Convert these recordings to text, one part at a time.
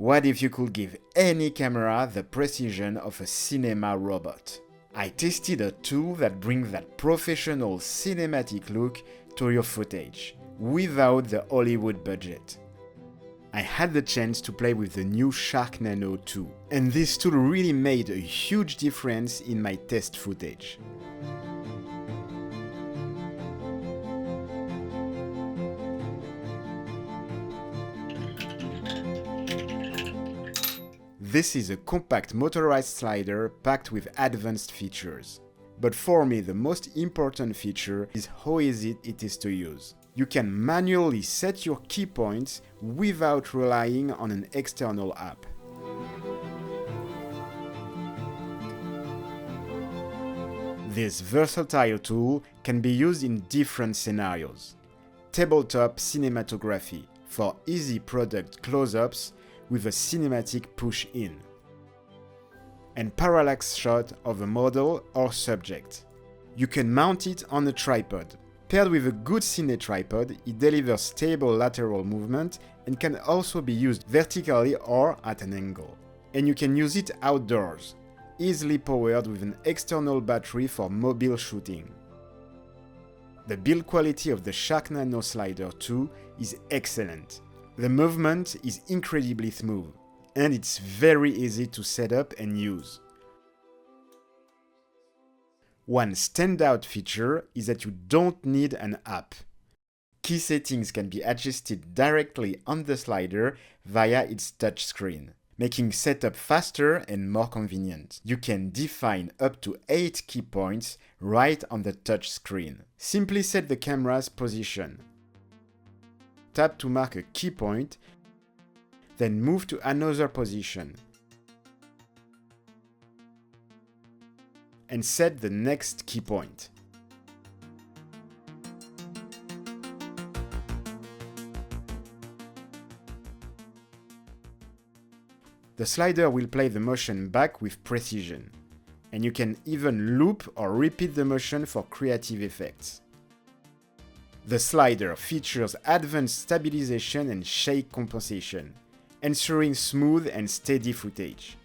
What if you could give any camera the precision of a cinema robot? I tested a tool that brings that professional cinematic look to your footage, without the Hollywood budget. I had the chance to play with the new Shark Nano II, and this tool really made a huge difference in my test footage. This is a compact motorized slider packed with advanced features. But for me, the most important feature is how easy it is to use. You can manually set your key points without relying on an external app. This versatile tool can be used in different scenarios. Tabletop cinematography for easy product close-ups with a cinematic push-in. And parallax shot of a model or subject. You can mount it on a tripod. Paired with a good cine tripod, it delivers stable lateral movement and can also be used vertically or at an angle. And you can use it outdoors, easily powered with an external battery for mobile shooting. The build quality of the Shark Nano Slider II is excellent. The movement is incredibly smooth, and it's very easy to set up and use. One standout feature is that you don't need an app. Key settings can be adjusted directly on the slider via its touchscreen, making setup faster and more convenient. You can define up to 8 key points right on the touchscreen. Simply set the camera's position. Tap to mark a key point, then move to another position, and set the next key point. The slider will play the motion back with precision, and you can even loop or repeat the motion for creative effects. The slider features advanced stabilization and shake compensation, ensuring smooth and steady footage.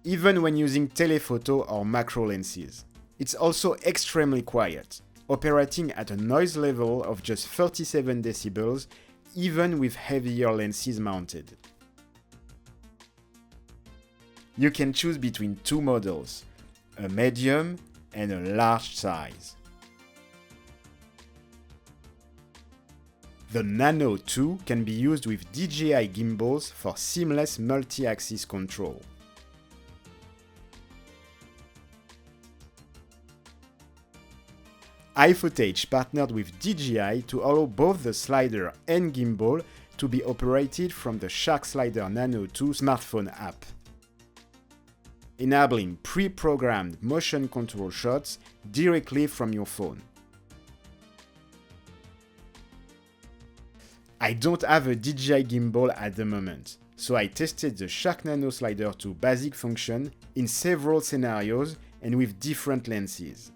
Even when using telephoto or macro lenses. It's also extremely quiet, operating at a noise level of just 37 decibels, even with heavier lenses mounted. You can choose between two models, a medium and a large size. The Nano II can be used with DJI gimbals for seamless multi-axis control. iFootage partnered with DJI to allow both the slider and gimbal to be operated from the Shark Slider Nano II smartphone app, enabling pre-programmed motion control shots directly from your phone. I don't have a DJI gimbal at the moment, so I tested the Shark Nano Slider 2 basic function in several scenarios and with different lenses.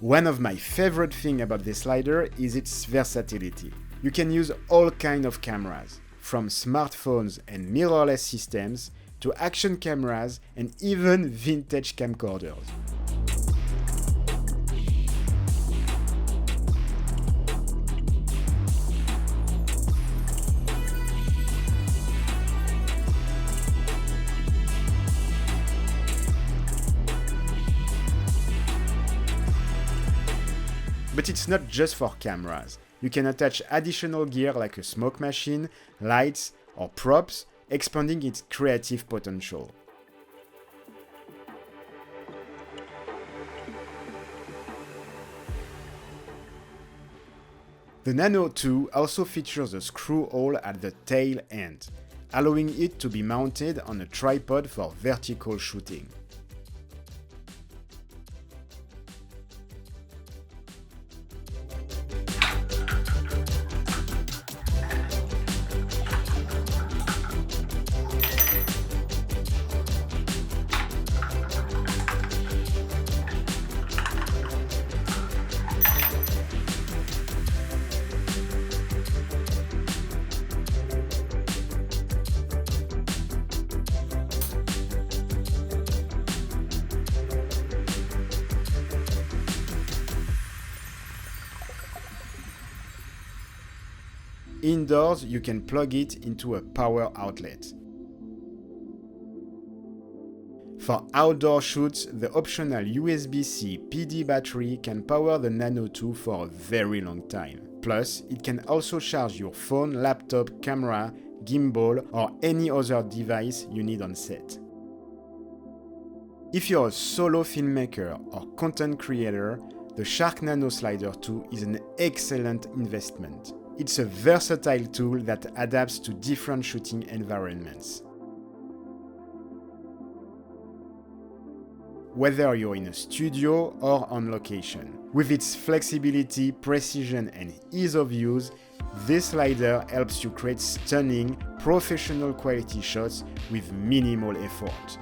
One of my favorite things about this slider is its versatility. You can use all kinds of cameras, from smartphones and mirrorless systems to action cameras and even vintage camcorders. But it's not just for cameras. You can attach additional gear like a smoke machine, lights, or props, expanding its creative potential. The Nano II also features a screw hole at the tail end, allowing it to be mounted on a tripod for vertical shooting. Indoors, you can plug it into a power outlet. For outdoor shoots, the optional USB-C PD battery can power the Nano II for a very long time. Plus, it can also charge your phone, laptop, camera, gimbal, or any other device you need on set. If you're a solo filmmaker or content creator, the Shark Nano Slider II is an excellent investment. It's a versatile tool that adapts to different shooting environments. Whether you're in a studio or on location. With its flexibility, precision, and ease of use, this slider helps you create stunning, professional quality shots with minimal effort.